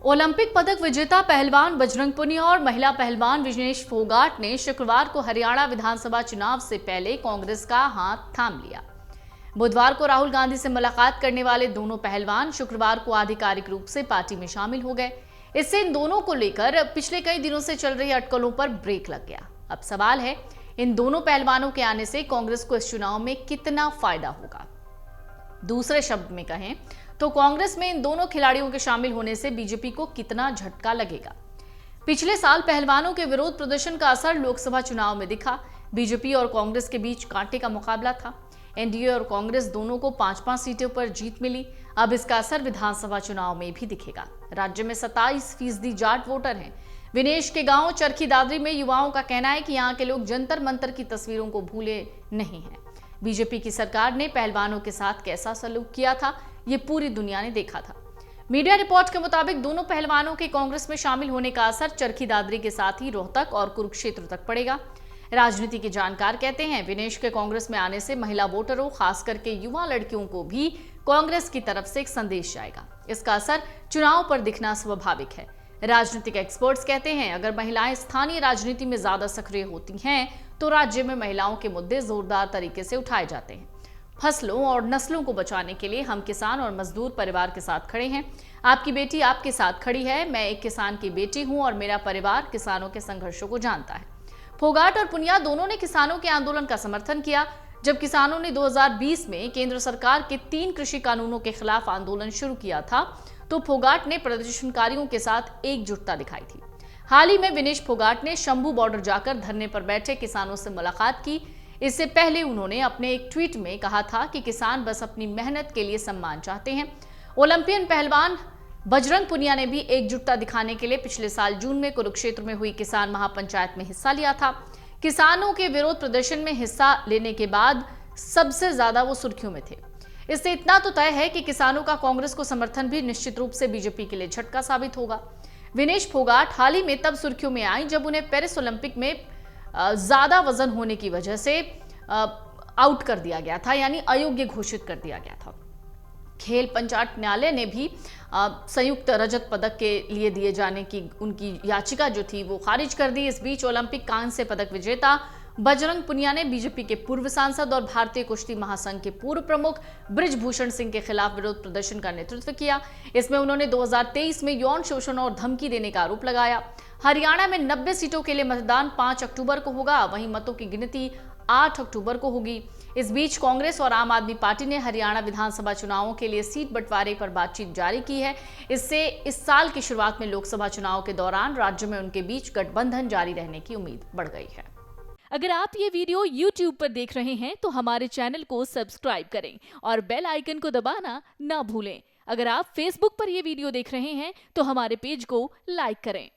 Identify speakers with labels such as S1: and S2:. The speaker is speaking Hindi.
S1: ओलंपिक पदक विजेता पहलवान बजरंग पुनिया और महिला पहलवान विनेश फोगाट ने शुक्रवार को हरियाणा विधानसभा चुनाव से पहले कांग्रेस का हाथ थाम लिया। बुधवार को राहुल गांधी से मुलाकात करने वाले दोनों पहलवान शुक्रवार को आधिकारिक रूप से पार्टी में शामिल हो गए। इससे इन दोनों को लेकर पिछले कई दिनों से चल रही अटकलों पर ब्रेक लग गया। अब सवाल है, इन दोनों पहलवानों के आने से कांग्रेस को इस चुनाव में कितना फायदा होगा। दूसरे शब्द में कहें तो कांग्रेस में इन दोनों खिलाड़ियों के शामिल होने से बीजेपी को कितना झटका लगेगा। पिछले साल पहलवानों के विरोध प्रदर्शन का असर लोकसभा चुनाव में दिखा। बीजेपी और कांग्रेस के बीच कांटे का मुकाबला था। एनडीए और कांग्रेस दोनों को 5-5 सीटों पर जीत मिली। अब इसका असर विधानसभा चुनाव में भी दिखेगा। राज्य में 27% जाट वोटर हैं। विनेश के गांव चरखी दादरी में युवाओं का कहना है कि यहां के लोग जंतर मंतर की तस्वीरों को भूले नहीं हैं। बीजेपी की सरकार ने पहलवानों के साथ कैसा सलूक किया था, ये पूरी दुनिया ने देखा था। मीडिया रिपोर्ट के मुताबिक दोनों पहलवानों के कांग्रेस में शामिल होने का असर चरखी दादरी के साथ ही रोहतक और कुरुक्षेत्र तक पड़ेगा। राजनीति के जानकार कहते हैं, विनेश के कांग्रेस में आने से महिला वोटरों, खास करके युवा लड़कियों को भी कांग्रेस की तरफ से एक संदेश जाएगा। इसका असर चुनाव पर दिखना स्वाभाविक है। राजनीतिक एक्सपर्ट्स कहते हैं, अगर महिलाएं स्थानीय राजनीति में ज्यादा सक्रिय होती हैं तो राज्य में महिलाओं के मुद्दे जोरदार तरीके से उठाए जाते हैं। फसलों और नस्लों को बचाने के लिए हम किसान और मजदूर परिवार के साथ खड़े हैं। आपकी बेटी आपके साथ खड़ी है। मैं एक किसान की बेटी हूं और मेरा परिवार किसानों के संघर्षों को जानता है। फोगाट और पुनिया दोनों ने किसानों के आंदोलन का समर्थन किया। जब किसानों ने 2020 में केंद्र सरकार के 3 कृषि कानूनों के खिलाफ आंदोलन शुरू किया था, तो फोगाट ने प्रदर्शनकारियों के साथ एकजुटता दिखाई थी। हाल ही में विनेश फोगाट ने शंभू बॉर्डर जाकर धरने पर बैठे किसानों से मुलाकात की। इससे पहले उन्होंने अपने एक ट्वीट में कहा था कि किसान बस अपनी मेहनत के लिए सम्मान चाहते हैं। ओलंपियन पहलवान बजरंग पुनिया ने भी एकजुटता दिखाने के लिए पिछले साल जून में कुरुक्षेत्र में हुई किसान महापंचायत में हिस्सा लिया था। किसानों के विरोध प्रदर्शन में हिस्सा लेने के बाद सबसे ज्यादा वो सुर्खियों में थे। इससे इतना तो तय है कि किसानों का कांग्रेस को समर्थन भी निश्चित रूप से बीजेपी के लिए झटका साबित होगा। विनेश फोगाट हाल ही में तब सुर्खियों में आई जब उन्हें पेरिस ओलंपिक में ज्यादा वजन होने की वजह से आउट कर दिया गया था, यानी अयोग्य घोषित कर दिया गया था। खेल पंचायत न्यायालय ने भी संयुक्त रजत पदक के लिए दिए जाने की उनकी याचिका जो थी वो खारिज कर दी। इस बीच ओलंपिक कांस्य पदक विजेता बजरंग पुनिया ने बीजेपी के पूर्व सांसद और भारतीय कुश्ती महासंघ के पूर्व प्रमुख बृजभूषण सिंह के खिलाफ विरोध प्रदर्शन का नेतृत्व किया। इसमें उन्होंने 2023 में यौन शोषण और धमकी देने का आरोप लगाया। हरियाणा में 90 सीटों के लिए मतदान 5 अक्टूबर को होगा, वहीं मतों की गिनती 8 अक्टूबर को होगी। इस बीच कांग्रेस और आम आदमी पार्टी ने हरियाणा विधानसभा चुनावों के लिए सीट बंटवारे पर बातचीत जारी की है। इससे इस साल की शुरुआत में लोकसभा चुनाव के दौरान राज्य में उनके बीच गठबंधन जारी रहने की उम्मीद बढ़ गई है।
S2: अगर आप ये वीडियो YouTube पर देख रहे हैं तो हमारे चैनल को सब्सक्राइब करें और बेल आइकन को दबाना ना भूलें। अगर आप Facebook पर ये वीडियो देख रहे हैं तो हमारे पेज को लाइक करें।